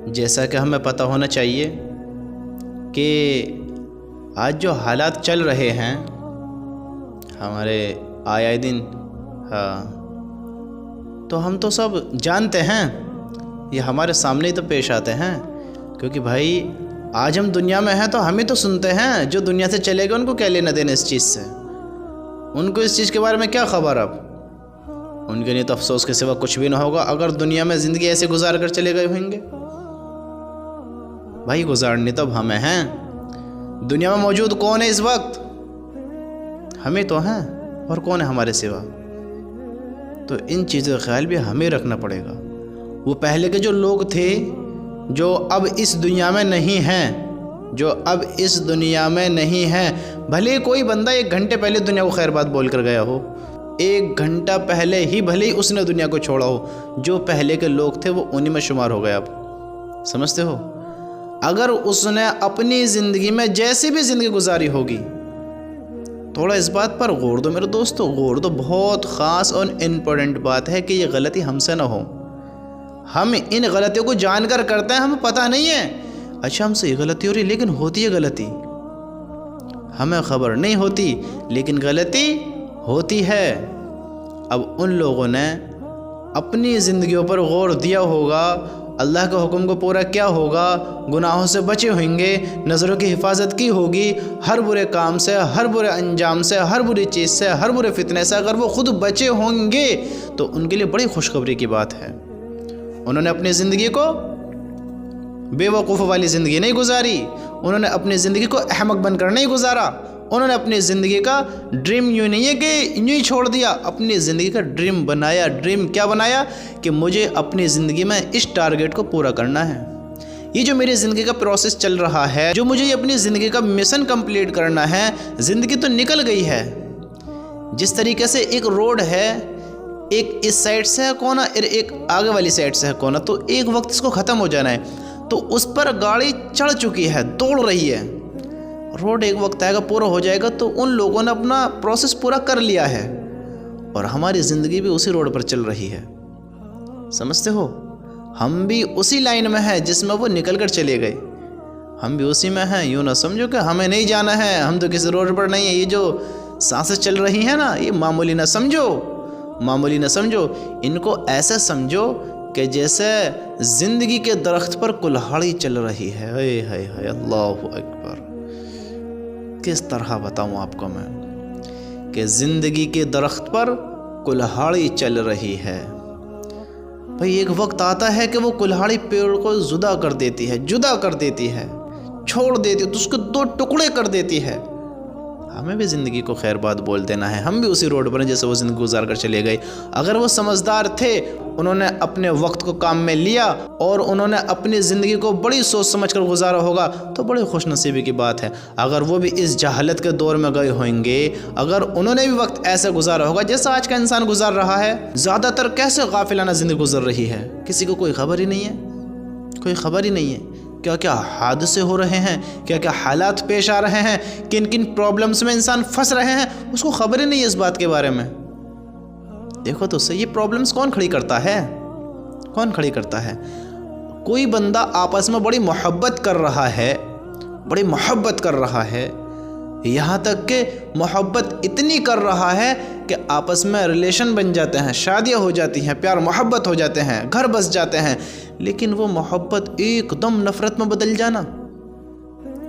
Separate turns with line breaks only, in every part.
جیسا کہ ہمیں پتہ ہونا چاہیے کہ آج جو حالات چل رہے ہیں ہمارے آئے دن، تو ہم تو سب جانتے ہیں، یہ ہمارے سامنے ہی تو پیش آتے ہیں، کیونکہ بھائی آج ہم دنیا میں ہیں تو ہم ہی تو سنتے ہیں، جو دنیا سے چلے گئے ان کو کیا لینا دینا اس چیز سے، ان کو اس چیز کے بارے میں کیا خبر اب، ان کے لیے تو افسوس کے سوا کچھ بھی نہ ہوگا اگر دنیا میں زندگی ایسے گزار کر چلے گئے ہوئیں گے۔ بھائی گزارنی تو اب ہمیں ہیں، دنیا میں موجود کون ہے اس وقت؟ ہمیں تو ہیں، اور کون ہے ہمارے سوا؟ تو ان چیزوں کا خیال بھی ہمیں رکھنا پڑے گا۔ وہ پہلے کے جو لوگ تھے جو اب اس دنیا میں نہیں ہیں، بھلے کوئی بندہ 1 گھنٹے پہلے دنیا کو خیر بات بول کر گیا ہو، 1 گھنٹہ پہلے ہی بھلے ہی اس نے دنیا کو چھوڑا ہو، جو پہلے کے لوگ تھے وہ انہی میں شمار ہو گیا۔ اب سمجھتے ہو؟ اگر اس نے اپنی زندگی میں جیسی بھی زندگی گزاری ہوگی، تھوڑا اس بات پر غور دو میرے دوستو، غور دو، بہت خاص اور امپورٹنٹ بات ہے کہ یہ غلطی ہم سے نہ ہو۔ ہم ان غلطیوں کو جان کر کرتے ہیں، ہمیں پتہ نہیں ہے، اچھا ہم سے یہ غلطی ہو رہی لیکن ہوتی ہے غلطی، ہمیں خبر نہیں ہوتی لیکن غلطی ہوتی ہے۔ اب ان لوگوں نے اپنی زندگیوں پر غور دیا ہوگا، اللہ کے حکم کو پورا کیا ہوگا، گناہوں سے بچے ہوئیں گے، نظروں کی حفاظت کی ہوگی، ہر برے کام سے، ہر برے انجام سے، ہر بری چیز سے، ہر برے فتنے سے اگر وہ خود بچے ہوں گے تو ان کے لیے بڑی خوشخبری کی بات ہے۔ انہوں نے اپنی زندگی کو بے وقوف والی زندگی نہیں گزاری، انہوں نے اپنی زندگی کو احمق بن کر نہیں گزارا، انہوں نے اپنی زندگی کا ڈریم یوں نہیں ہے کہ یوں ہی چھوڑ دیا، اپنی زندگی کا ڈریم بنایا۔ ڈریم کیا بنایا؟ کہ مجھے اپنی زندگی میں اس ٹارگٹ کو پورا کرنا ہے، یہ جو میری زندگی کا پروسیس چل رہا ہے، جو مجھے اپنی زندگی کا مشن کمپلیٹ کرنا ہے، زندگی تو نکل گئی ہے۔ جس طریقے سے ایک روڈ ہے، ایک اس سائڈ سے ہے کونا اور ایک آگے والی سائڈ سے ہے کونا، تو ایک وقت اس کو ختم ہو جانا ہے، تو اس پر گاڑی چڑھ چکی ہے، دوڑ رہی ہے، روڈ ایک وقت آئے گا پورا ہو جائے گا، تو ان لوگوں نے اپنا پروسیس پورا کر لیا ہے، اور ہماری زندگی بھی اسی روڈ پر چل رہی ہے۔ سمجھتے ہو؟ ہم بھی اسی لائن میں ہیں جس میں وہ نکل کر چلے گئے، ہم بھی اسی میں ہیں۔ یوں نہ سمجھو کہ ہمیں نہیں جانا ہے، ہم تو کسی روڈ پر نہیں ہیں، یہ جو سانسیں چل رہی ہیں نا، یہ معمولی نہ سمجھو، معمولی نہ سمجھو، ان کو ایسے سمجھو کہ جیسے زندگی کے درخت پر کلہاڑی چل رہی ہے۔ ہائے ہائے ہائے، اللہ اکبر! کس طرح بتاؤں آپ کو میں کہ زندگی کے درخت پر کلہاڑی چل رہی ہے۔ بھئی ایک وقت آتا ہے کہ وہ کلہاڑی پیڑ کو جدا کر دیتی ہے، چھوڑ دیتی ہے، تو اس کو 2 ٹکڑے کر دیتی ہے۔ ہمیں بھی زندگی کو خیر بات بول دینا ہے، ہم بھی اسی روڈ پر ہیں جیسے وہ زندگی گزار کر چلے گئے۔ اگر وہ سمجھدار تھے، انہوں نے اپنے وقت کو کام میں لیا اور انہوں نے اپنی زندگی کو بڑی سوچ سمجھ کر گزارا ہوگا تو بڑی خوش نصیبی کی بات ہے۔ اگر وہ بھی اس جہالت کے دور میں گئے ہوئیں گے، اگر انہوں نے بھی وقت ایسے گزارا ہوگا جیسا آج کا انسان گزار رہا ہے، زیادہ تر کیسے غافلانہ زندگی گزر رہی ہے، کسی کو کوئی خبر ہی نہیں ہے، کوئی خبر ہی نہیں ہے، کیا کیا حادثے ہو رہے ہیں، کیا کیا حالات پیش آ رہے ہیں، کن کن پرابلمز میں انسان پھنس رہے ہیں، اس کو خبر ہی نہیں ہے اس بات کے بارے میں۔ دیکھو تو صحیح، یہ پرابلمز کون کھڑی کرتا ہے؟ کون کھڑی کرتا ہے؟ کوئی بندہ آپس میں بڑی محبت کر رہا ہے، بڑی محبت کر رہا ہے، یہاں تک کہ محبت اتنی کر رہا ہے کہ آپس میں ریلیشن بن جاتے ہیں، شادیاں ہو جاتی ہیں، پیار محبت ہو جاتے ہیں، گھر بس جاتے ہیں، لیکن وہ محبت ایک دم نفرت میں بدل جانا،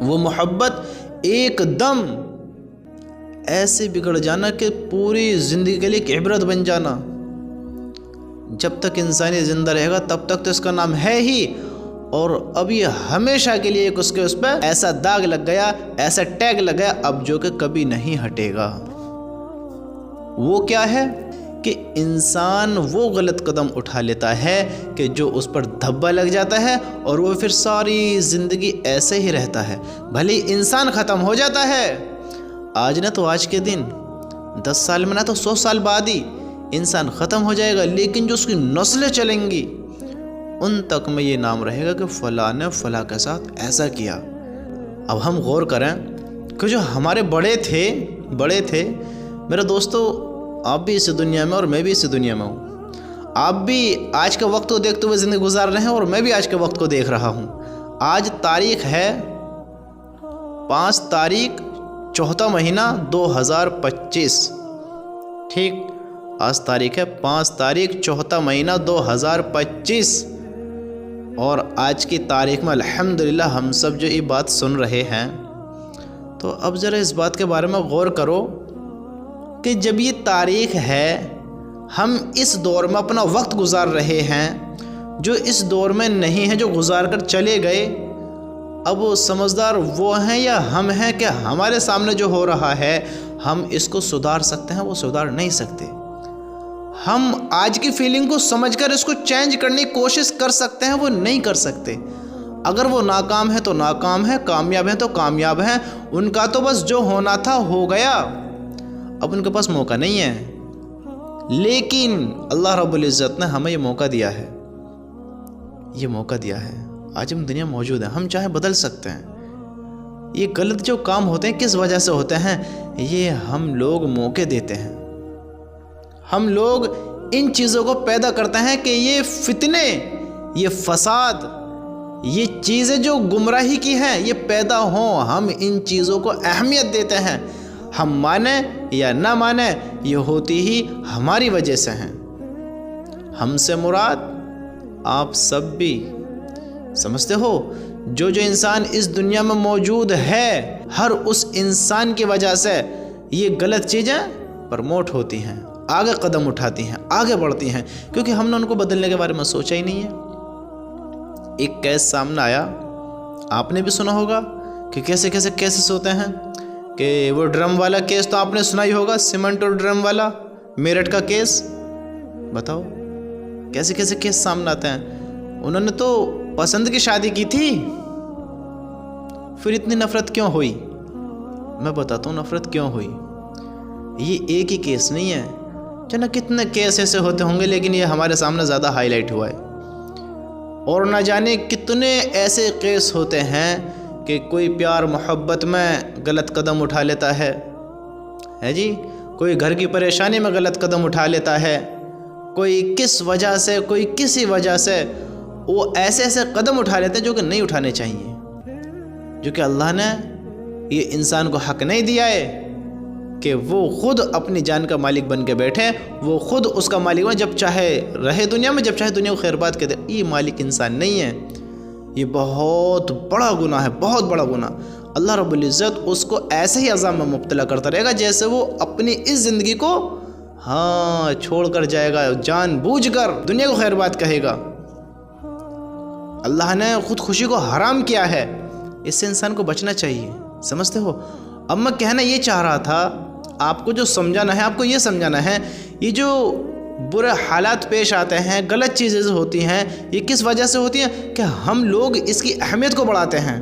وہ محبت ایک دم ایسے بگڑ جانا کہ پوری زندگی کے لیے ایک عبرت بن جانا۔ جب تک انسانی زندہ رہے گا تب تک تو اس کا نام ہے ہی، اور اب یہ ہمیشہ کے لیے اس پہ ایسا داغ لگ گیا، ایسا ٹیگ لگ گیا اب جو کہ کبھی نہیں ہٹے گا۔ وہ کیا ہے کہ انسان وہ غلط قدم اٹھا لیتا ہے کہ جو اس پر دھبا لگ جاتا ہے، اور وہ پھر ساری زندگی ایسے ہی رہتا ہے، بھلے انسان ختم ہو جاتا ہے آج نہ تو آج کے دن، 10 سال میں نہ تو 100 سال بعد ہی انسان ختم ہو جائے گا، لیکن جو اس کی نسلیں چلیں گی ان تک میں یہ نام رہے گا کہ فلاں نے فلاں کے ساتھ ایسا کیا۔ اب ہم غور کریں کہ جو ہمارے بڑے تھے میرے دوستو، آپ بھی اس دنیا میں اور میں بھی اس دنیا میں ہوں، آپ بھی آج کے وقت کو دیکھتے ہوئے زندگی گزار رہے ہیں اور میں بھی آج کے وقت کو دیکھ رہا ہوں۔ آج تاریخ ہے 5 تاریخ چوتھا مہینہ 2025، ٹھیک، آج تاریخ ہے 5 تاریخ چوتھا مہینہ 2025، اور آج کی تاریخ میں الحمدللہ ہم سب جو یہ بات سن رہے ہیں، تو اب ذرا اس بات کے بارے میں غور کرو کہ جب یہ تاریخ ہے، ہم اس دور میں اپنا وقت گزار رہے ہیں، جو اس دور میں نہیں ہیں، جو گزار کر چلے گئے، اب وہ سمجھدار وہ ہیں یا ہم ہیں کہ ہمارے سامنے جو ہو رہا ہے ہم اس کو سدھار سکتے ہیں؟ وہ سدھار نہیں سکتے۔ ہم آج کی فیلنگ کو سمجھ کر اس کو چینج کرنے کی کوشش کر سکتے ہیں؟ وہ نہیں کر سکتے۔ اگر وہ ناکام ہے تو ناکام ہے، کامیاب ہیں تو کامیاب ہیں، ان کا تو بس جو ہونا تھا ہو گیا، اب ان کے پاس موقع نہیں ہے۔ لیکن اللہ رب العزت نے ہمیں یہ موقع دیا ہے، یہ موقع دیا ہے، آج ہم دنیا موجود ہیں، ہم چاہے بدل سکتے ہیں۔ یہ غلط جو کام ہوتے ہیں کس وجہ سے ہوتے ہیں؟ یہ ہم لوگ موقع دیتے ہیں، ہم لوگ ان چیزوں کو پیدا کرتے ہیں کہ یہ فتنے، یہ فساد، یہ چیزیں جو گمراہی کی ہیں یہ پیدا ہوں، ہم ان چیزوں کو اہمیت دیتے ہیں۔ ہم مانیں یا نہ مانیں، یہ ہوتی ہی ہماری وجہ سے ہیں۔ ہم سے مراد آپ سب بھی سمجھتے ہو، جو انسان اس دنیا میں موجود ہے، ہر اس انسان کی وجہ سے یہ غلط چیزیں پروموٹ ہوتی ہیں، آگے قدم اٹھاتی ہیں، آگے بڑھتی ہیں، کیونکہ ہم نے ان کو بدلنے کے بارے میں سوچا ہی نہیں ہے۔ ایک کیس سامنے آیا، آپ نے بھی سنا ہوگا کہ کیسے کیسز ہوتے ہیں، کہ وہ ڈرم والا کیس تو آپ نے سنا ہی ہوگا، سیمنٹ اور ڈرم والا میرٹھ کا کیس۔ بتاؤ کیسے کیس سامنے آتے ہیں۔ انہوں نے تو پسند کی شادی کی تھی، پھر اتنی نفرت کیوں ہوئی؟ میں بتاتا ہوں نفرت کیوں ہوئی۔ یہ ایک ہی کیس نہیں ہے، چلو کتنے کیس ایسے ہوتے ہوں گے، لیکن یہ ہمارے سامنے زیادہ ہائی لائٹ ہوا ہے۔ اور نہ جانے کتنے ایسے کیس ہوتے ہیں کہ کوئی پیار محبت میں غلط قدم اٹھا لیتا ہے جی، کوئی گھر کی پریشانی میں غلط قدم اٹھا لیتا ہے، کوئی کس وجہ سے، کوئی کسی وجہ سے وہ ایسے قدم اٹھا لیتے ہیں جو کہ نہیں اٹھانے چاہیے، جو کہ اللہ نے یہ انسان کو حق نہیں دیا ہے کہ وہ خود اپنی جان کا مالک بن کے بیٹھے، وہ خود اس کا مالک بن، جب چاہے رہے دنیا میں، جب چاہے دنیا کو خیر بات کہتے۔ یہ مالک انسان نہیں ہے، یہ بہت بڑا گناہ ہے، بہت بڑا گناہ۔ اللہ رب العزت اس کو ایسے ہی عذاب میں مبتلا کرتا رہے گا جیسے وہ اپنی اس زندگی کو چھوڑ کر جائے گا، جان بوجھ کر دنیا کو خیر بات کہے گا۔ اللہ نے خود خوشی کو حرام کیا ہے، اس سے انسان کو بچنا چاہیے، سمجھتے ہو؟ اب میں کہنا یہ چاہ رہا تھا، آپ کو جو سمجھانا ہے، آپ کو یہ سمجھانا ہے، یہ جو برے حالات پیش آتے ہیں، غلط چیزیں ہوتی ہیں، یہ کس وجہ سے ہوتی ہیں؟ کہ ہم لوگ اس کی اہمیت کو بڑھاتے ہیں،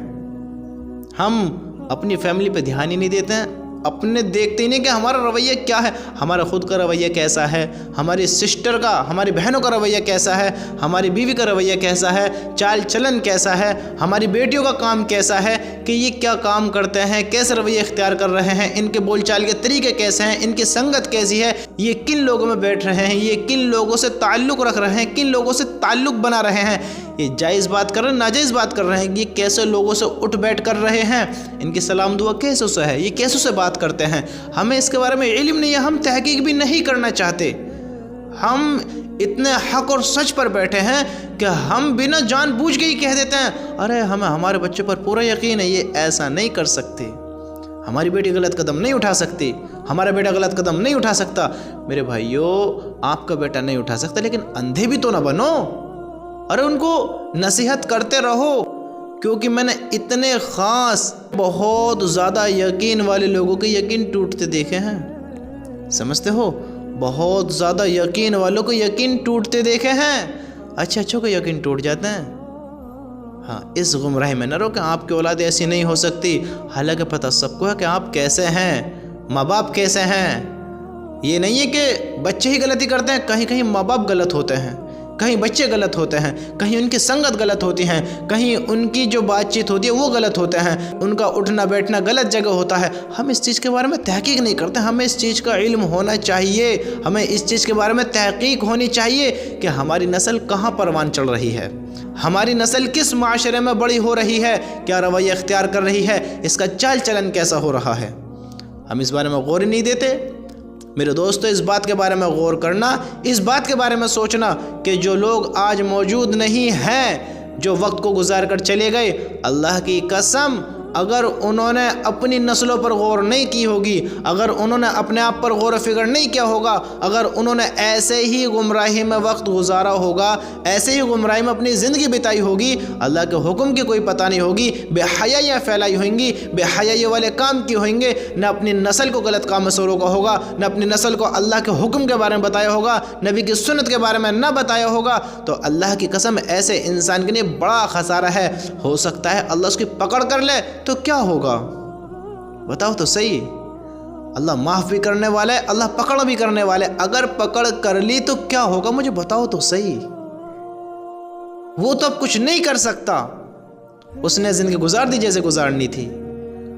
ہم اپنی فیملی پہ دھیان ہی نہیں دیتے ہیں، اپنے دیکھتے ہی نہیں کہ ہمارا رویہ کیا ہے، ہمارا خود کا رویہ کیسا ہے، ہماری سسٹر کا، ہماری بہنوں کا رویہ کیسا ہے، ہماری بیوی کا رویہ کیسا ہے، چال چلن کیسا ہے، ہماری بیٹیوں کا کام کیسا ہے، کہ یہ کیا کام کرتے ہیں، کیسے رویہ اختیار کر رہے ہیں، ان کے بول چال کے طریقے کیسے ہیں، ان کی سنگت کیسی ہے، یہ کن لوگوں میں بیٹھ رہے ہیں، یہ کن لوگوں سے تعلق رکھ رہے ہیں، کن لوگوں سے تعلق بنا رہے ہیں، یہ جائز بات کر رہے ہیں، ناجائز بات کر رہے ہیں، یہ کیسے لوگوں سے اٹھ بیٹھ کر رہے ہیں، ان کی سلام دعا کیسوں سے ہے، یہ کیسوں سے بات کرتے ہیں۔ ہمیں اس کے بارے میں علم نہیں ہے، ہم تحقیق بھی نہیں کرنا چاہتے، ہم اتنے حق اور سچ پر بیٹھے ہیں کہ ہم بنا جان بوجھ کے ہی کہہ دیتے ہیں ارے ہمیں ہمارے بچے پر پورا یقین ہے، یہ ایسا نہیں کر سکتے، ہماری بیٹی غلط قدم نہیں اٹھا سکتی، ہمارا بیٹا غلط قدم نہیں اٹھا سکتا۔ میرے بھائیو، آپ کا بیٹا نہیں اٹھا سکتا، لیکن اندھے بھی تو نہ بنو، ارے ان کو نصیحت کرتے رہو، کیونکہ میں نے اتنے خاص بہت زیادہ یقین والے لوگوں کے یقین ٹوٹتے دیکھے ہیں، سمجھتے ہو؟ بہت زیادہ یقین والوں کو یقین ٹوٹتے دیکھے ہیں، اچھوں کو یقین ٹوٹ جاتے ہیں۔ ہاں، اس گمراہی میں نہ رہو کہ آپ کی اولاد ایسی نہیں ہو سکتی، حالانکہ پتہ سب کو ہے کہ آپ کیسے ہیں، ماں باپ کیسے ہیں۔ یہ نہیں ہے کہ بچے ہی غلطی کرتے ہیں، کہیں کہیں ماں باپ غلط ہوتے ہیں، کہیں بچے غلط ہوتے ہیں، کہیں ان کی سنگت غلط ہوتی ہیں، کہیں ان کی جو بات چیت ہوتی ہے وہ غلط ہوتے ہیں، ان کا اٹھنا بیٹھنا غلط جگہ ہوتا ہے۔ ہم اس چیز کے بارے میں تحقیق نہیں کرتے۔ ہمیں اس چیز کا علم ہونا چاہیے، ہمیں اس چیز کے بارے میں تحقیق ہونی چاہیے کہ ہماری نسل کہاں پروان چڑھ رہی ہے، ہماری نسل کس معاشرے میں بڑی ہو رہی ہے، کیا رویہ اختیار کر رہی ہے، اس کا چال چلن کیسا ہو رہا ہے۔ ہم اس بارے میں غور نہیں دیتے۔ میرے دوستو، اس بات کے بارے میں غور کرنا، اس بات کے بارے میں سوچنا کہ جو لوگ آج موجود نہیں ہیں، جو وقت کو گزار کر چلے گئے، اللہ کی قسم اگر انہوں نے اپنی نسلوں پر غور نہیں کی ہوگی، اگر انہوں نے اپنے آپ پر غور و فکر نہیں کیا ہوگا، اگر انہوں نے ایسے ہی گمراہی میں وقت گزارا ہوگا، ایسے ہی گمراہی میں اپنی زندگی بتائی ہوگی، اللہ کے حکم کی کوئی پتہ نہیں ہوگی، بے حیائیاں پھیلائی ہوئیں گی، بے حیائی والے کام کیے ہوئیں گے، نہ اپنی نسل کو غلط کام میں سے روکا ہوگا، نہ اپنی نسل کو اللہ کے حکم کے بارے میں بتایا ہوگا، نبی کی سنت کے بارے میں نہ بتایا ہوگا، تو اللہ کی قسم ایسے انسان کے لیے بڑا خسارہ ہے۔ ہو سکتا ہے اللہ اس کی پکڑ کر لے تو کیا ہوگا؟ بتاؤ تو صحیح۔ اللہ معاف بھی کرنے والا ہے، اللہ پکڑ بھی کرنے والا ہے۔ اگر پکڑ کر لی تو کیا ہوگا؟ مجھے بتاؤ تو صحیح۔ وہ تو اب کچھ نہیں کر سکتا، اس نے زندگی گزار دی جیسے گزارنی تھی۔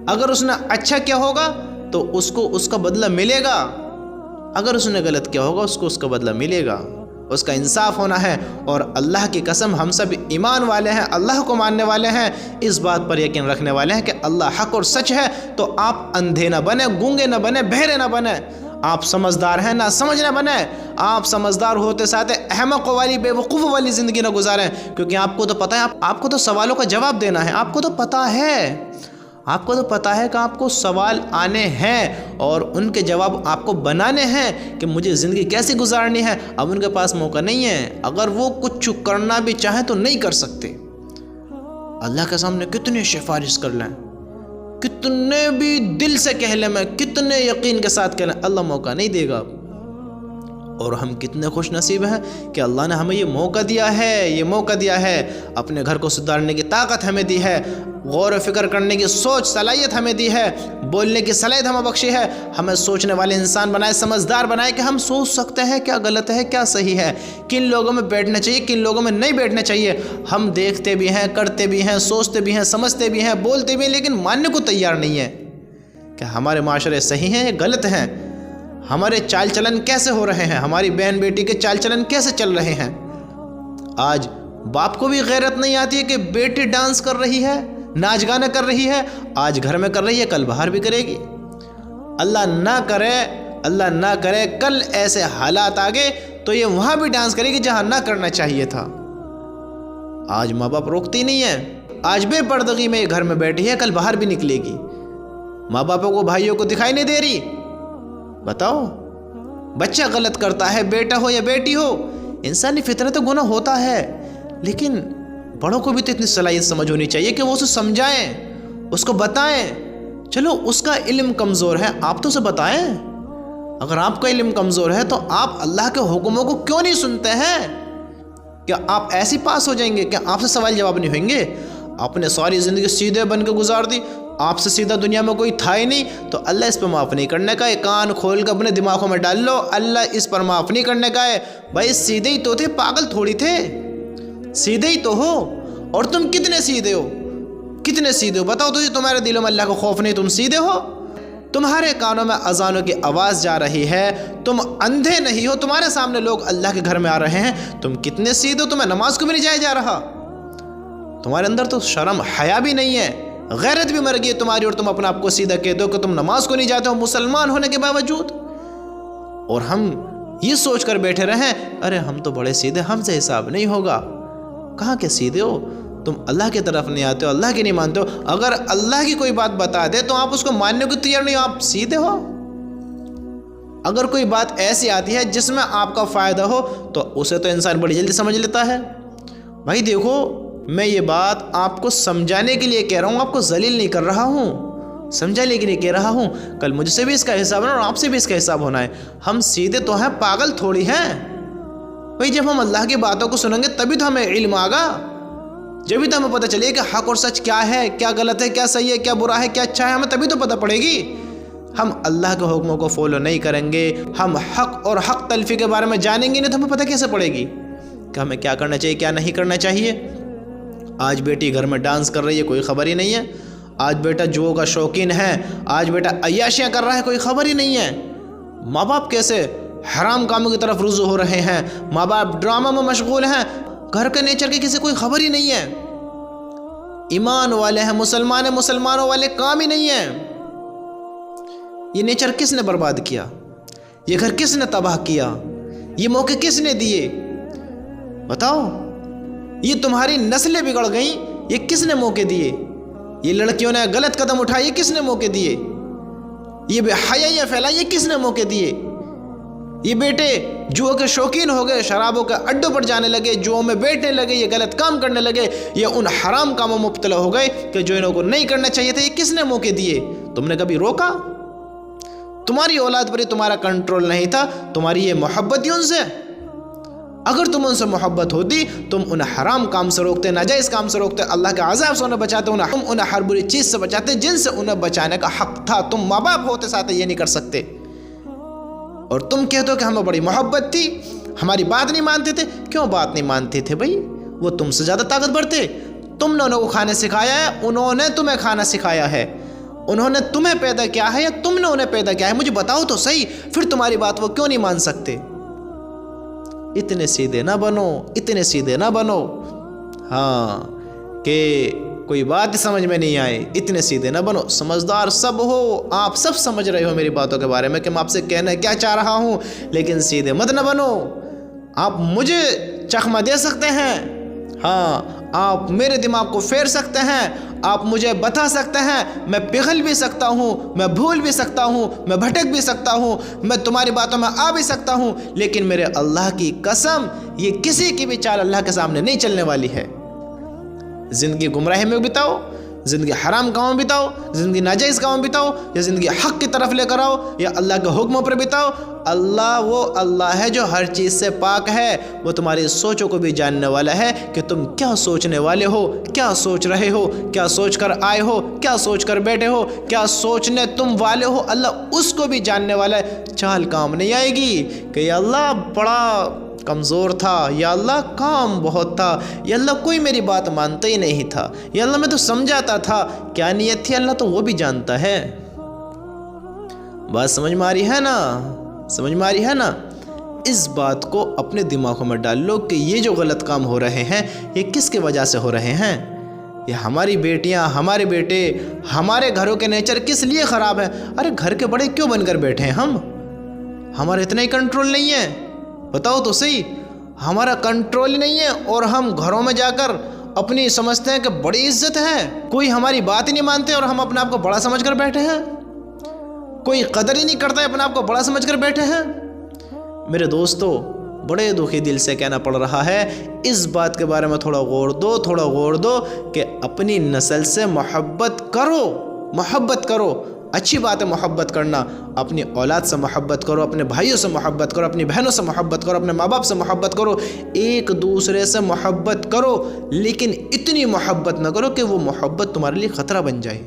اگر اس نے اچھا کیا ہوگا تو اس کو اس کا بدلہ ملے گا، اگر اس نے غلط کیا ہوگا اس کو اس کا بدلہ ملے گا۔ اس کا انصاف ہونا ہے۔ اور اللہ کی قسم ہم سب ایمان والے ہیں، اللہ کو ماننے والے ہیں، اس بات پر یقین رکھنے والے ہیں کہ اللہ حق اور سچ ہے۔ تو آپ اندھے نہ بنے، گونگے نہ بنے، بہرے نہ بنے، آپ سمجھدار ہیں نہ سمجھ نہ بنے۔ آپ سمجھدار ہوتے ساتھ احمق والی بے وقوف والی زندگی نہ گزاریں، کیونکہ آپ کو تو پتہ ہے، آپ کو تو سوالوں کا جواب دینا ہے، آپ کو تو پتہ ہے، آپ کو تو پتہ ہے کہ آپ کو سوال آنے ہیں اور ان کے جواب آپ کو بنانے ہیں کہ مجھے زندگی کیسی گزارنی ہے۔ اب ان کے پاس موقع نہیں ہے، اگر وہ کچھ کرنا بھی چاہیں تو نہیں کر سکتے۔ اللہ کے سامنے کتنے سفارش کر لیں، کتنے بھی دل سے کہہ لیں، میں کتنے یقین کے ساتھ کہہ لیں، اللہ موقع نہیں دے گا۔ اور ہم کتنے خوش نصیب ہیں کہ اللہ نے ہمیں یہ موقع دیا ہے، یہ موقع دیا ہے، اپنے گھر کو سدھارنے کی طاقت ہمیں دی ہے، غور و فکر کرنے کی سوچ صلاحیت ہمیں دی ہے، بولنے کی صلاحیت ہمیں بخشی ہے، ہمیں سوچنے والے انسان بنائے، سمجھدار بنائے کہ ہم سوچ سکتے ہیں کیا غلط ہے کیا صحیح ہے، کن لوگوں میں بیٹھنا چاہیے کن لوگوں میں نہیں بیٹھنا چاہیے۔ ہم دیکھتے بھی ہیں، کرتے بھی ہیں، سوچتے بھی ہیں، سمجھتے بھی ہیں، بولتے بھی ہیں، لیکن ماننے کو تیار نہیں ہے کہ ہمارے معاشرے صحیح ہیں یا غلط ہیں، ہمارے چال چلن کیسے ہو رہے ہیں، ہماری بہن بیٹی کے چال چلن کیسے چل رہے ہیں۔ آج باپ کو بھی غیرت نہیں آتی ہے کہ بیٹی ڈانس کر رہی ہے، ناچ گانا کر رہی ہے، آج گھر میں کر رہی ہے کل باہر بھی کرے گی۔ اللہ نہ کرے کل ایسے حالات آگے تو یہ وہاں بھی ڈانس کرے گی جہاں نہ کرنا چاہیے تھا۔ آج ماں باپ روکتی نہیں ہے، آج بے پردگی میں گھر میں بیٹھی ہے، کل باہر بھی نکلے گی، ماں باپوں کو بھائیوں کو دکھائی نہیں دے رہی۔ بتاؤ، بچہ غلط کرتا ہے، بیٹا ہو یا بیٹی ہو، انسانی فطرت گناہ ہوتا ہے، لیکن بڑوں کو بھی تو اتنی صلاحیت سمجھ ہونی چاہیے کہ وہ اسے سمجھائیں، اس کو بتائیں۔ چلو اس کا علم کمزور ہے، آپ تو اسے بتائیں۔ اگر آپ کا علم کمزور ہے تو آپ اللہ کے حکموں کو کیوں نہیں سنتے ہیں؟ کیا آپ ایسی پاس ہو جائیں گے؟ کیا آپ سے سوال جواب نہیں ہوئیں گے؟ آپ نے ساری زندگی سیدھے بن کے گزار دی، آپ سے سیدھا دنیا میں کوئی تھا ہی نہیں، تو اللہ اس پہ معاف نہیں کرنے کا ہے۔ کان کھول کے اپنے دماغوں میں ڈال لو، اللہ اس پر معاف نہیں کرنے کا ہے۔ بھائی سیدھے ہی تو تھے، پاگل تھوڑی تھے، سیدھے ہی تو ہو۔ اور تم کتنے سیدھے ہو، کتنے سیدھے ہو؟ بتاؤ تو، تمہارے دلوں میں اللہ کا خوف نہیں، تم سیدھے ہو؟ تمہارے کانوں میں اذانوں کی آواز جا رہی ہے، تم اندھے نہیں ہو، تمہارے سامنے لوگ اللہ کے گھر میں آ رہے ہیں، تم کتنے سیدھے ہو؟ تمہیں نماز کو بھی نہیں جایا جا رہا، تمہارے اندر تو شرم حیا بھی نہیں ہے، غیرت بھی مر گئی ہے تمہاری، اور تم اپنے آپ کو سیدھا کہہ دو کہ تم نماز کو نہیں جاتے ہو مسلمان ہونے کے باوجود۔ اور ہم یہ سوچ کر بیٹھے رہیں، ارے ہم تو بڑے سیدھے، ہم سے حساب نہیں ہوگا۔ کہاں کے سیدھے ہو؟ تم اللہ کی طرف نہیں آتے ہو، اللہ کی نہیں مانتے ہو۔ اگر اللہ کی کوئی بات بتا دے تو آپ اس کو ماننے کو تیار نہیں ہو، آپ سیدھے ہو؟ اگر کوئی بات ایسی آتی ہے جس میں آپ کا فائدہ ہو تو اسے تو انسان بڑی جلدی سمجھ لیتا ہے۔ بھائی دیکھو، میں یہ بات آپ کو سمجھانے کے لیے کہہ رہا ہوں، آپ کو ذلیل نہیں کر رہا ہوں، سمجھانے کے لیے کہہ رہا ہوں۔ کل مجھ سے بھی اس کا حساب ہونا اور آپ سے بھی اس کا حساب ہونا ہے۔ ہم سیدھے تو ہیں، پاگل تھوڑی ہیں۔ بھائی جب ہم اللہ کی باتوں کو سنیں گے تبھی تو ہمیں علم آگا، جبھی تو ہمیں پتہ چلے کہ حق اور سچ کیا ہے، کیا غلط ہے، کیا صحیح ہے، کیا برا ہے، کیا اچھا ہے، ہمیں تبھی تو پتہ پڑے گی۔ ہم اللہ کے حکموں کو فالو نہیں کریں گے، ہم حق اور حق تلفی کے بارے میں جانیں گے نہیں تو ہمیں پتہ کیسے پڑے گی؟ کہ ہمیں کیا کرنا چاہیے کیا نہیں کرنا چاہیے۔ آج بیٹی گھر میں ڈانس کر رہی ہے، کوئی خبر ہی نہیں ہے۔ آج بیٹا جوؤں کا شوقین ہے، آج بیٹا عیاشیاں کر رہا ہے، کوئی خبر ہی نہیں ہے۔ ماں باپ کیسے حرام کاموں کی طرف رجوع ہو رہے ہیں، ماں باپ ڈرامہ میں مشغول ہیں، گھر کے نیچر کی کسی کوئی خبر ہی نہیں ہے۔ ایمان والے ہیں، مسلمانوں والے کام ہی نہیں ہیں۔ یہ نیچر کس نے برباد کیا؟ یہ گھر کس نے تباہ کیا؟ یہ موقع کس نے دیے؟ بتاؤ، یہ تمہاری نسلیں بگڑ گئیں، یہ کس نے موقع دیے؟ یہ لڑکیوں نے غلط قدم اٹھائے، یہ کس نے موقع دیے؟ یہ بے حیائیاں پھیلائی، یہ کس نے موقع دیے؟ یہ بیٹے جوؤں کے شوقین ہو گئے، شرابوں کے اڈوں پر جانے لگے، جوؤں میں بیٹھنے لگے، یہ غلط کام کرنے لگے، یہ ان حرام کاموں میں مبتلا ہو گئے کہ جو انہوں کو نہیں کرنا چاہیے تھا۔ یہ کس نے موقع دیے؟ تم نے کبھی روکا؟ تمہاری اولاد پر یہ تمہارا کنٹرول نہیں تھا، تمہاری یہ محبت ہی ان سے۔ اگر تم ان سے محبت ہوتی تم انہیں حرام کام سے روکتے، ناجائز کام سے روکتے، اللہ کے عذاب سے انہیں بچاتے، تم انہیں ہر بری چیز سے بچاتے جن سے انہیں بچانے کا حق تھا۔ تم ماں باپ ہوتے ساتھ یہ نہیں کر سکتے، اور تم کہتے ہو کہ ہمیں بڑی محبت تھی، ہماری بات نہیں مانتے تھے۔ کیوں بات نہیں مانتے تھے بھائی؟ وہ تم سے زیادہ طاقتور تھے، تم نے انہوں کو کھانا سکھایا ہے، انہوں نے تمہیں کھانا سکھایا ہے، انہوں نے تمہیں پیدا کیا ہے یا تم نے انہیں پیدا کیا ہے؟ مجھے بتاؤ تو صحیح، پھر تمہاری بات وہ کیوں نہیں مان سکتے؟ اتنے سیدھے نہ بنو، اتنے سیدھے نہ بنو، ہاں، کہ کوئی بات سمجھ میں نہیں آئے، اتنے سیدھے نہ بنو۔ سمجھدار سب ہو، آپ سب سمجھ رہے ہو میری باتوں کے بارے میں کہ میں آپ سے کہنا کیا چاہ رہا ہوں، لیکن سیدھے مت نہ بنو۔ آپ مجھے چخمہ دے سکتے ہیں، ہاں، آپ میرے دماغ کو پھیر سکتے ہیں، آپ مجھے بتا سکتے ہیں، میں پگھل بھی سکتا ہوں، میں بھول بھی سکتا ہوں، میں بھٹک بھی سکتا ہوں، میں تمہاری باتوں میں آ بھی سکتا ہوں، لیکن میرے اللہ کی قسم یہ کسی کی بھی چال اللہ کے سامنے نہیں چلنے والی ہے۔ زندگی گمراہی میں بتاؤ، زندگی حرام کاموں میں بتاؤ، زندگی ناجائز کاموں میں بتاؤ، یا زندگی حق کی طرف لے کر آؤ، یا اللہ کے حکموں پر بتاؤ، اللہ وہ اللہ ہے جو ہر چیز سے پاک ہے، وہ تمہاری سوچوں کو بھی جاننے والا ہے کہ تم کیا سوچنے والے ہو، کیا سوچ رہے ہو، کیا سوچ کر آئے ہو، کیا سوچ کر بیٹھے ہو، کیا سوچنے تم والے ہو، اللہ اس کو بھی جاننے والا ہے۔ چال کام نہیں آئے گی کہ یا اللہ بڑا کمزور تھا، یا اللہ کام بہت تھا، یا اللہ کوئی میری بات مانتا ہی نہیں تھا، یا اللہ میں تو سمجھاتا تھا، کیا نیت تھی اللہ تو وہ بھی جانتا ہے۔ بات سمجھ میں آ رہی ہے نا؟ سمجھ میں آ رہی ہے نا؟ اس بات کو اپنے دماغوں میں ڈال لو کہ یہ جو غلط کام ہو رہے ہیں یہ کس کی وجہ سے ہو رہے ہیں؟ یہ ہماری بیٹیاں، ہمارے بیٹے، ہمارے گھروں کے نیچر کس لیے خراب ہے؟ ارے گھر کے بڑے کیوں بن کر بیٹھے ہیں ہم؟ ہمارا اتنا ہی کنٹرول نہیں ہے؟ بتاؤ تو صحیح، ہمارا کنٹرول نہیں ہے، اور ہم گھروں میں جا کر اپنی سمجھتے ہیں کہ بڑی عزت ہے، کوئی ہماری بات ہی نہیں مانتے اور ہم اپنے آپ کو بڑا سمجھ کر بیٹھے ہیں، کوئی قدر ہی نہیں کرتا ہے، اپنے آپ کو بڑا سمجھ کر بیٹھے ہیں۔ میرے دوستو، بڑے دکھی دل سے کہنا پڑ رہا ہے، اس بات کے بارے میں تھوڑا غور دو کہ اپنی نسل سے محبت کرو، اچھی بات ہے محبت کرنا، اپنی اولاد سے محبت کرو، اپنے بھائیوں سے محبت کرو، اپنی بہنوں سے محبت کرو، اپنے ماں باپ سے محبت کرو، ایک دوسرے سے محبت کرو، لیکن اتنی محبت نہ کرو کہ وہ محبت تمہارے لیے خطرہ بن جائے۔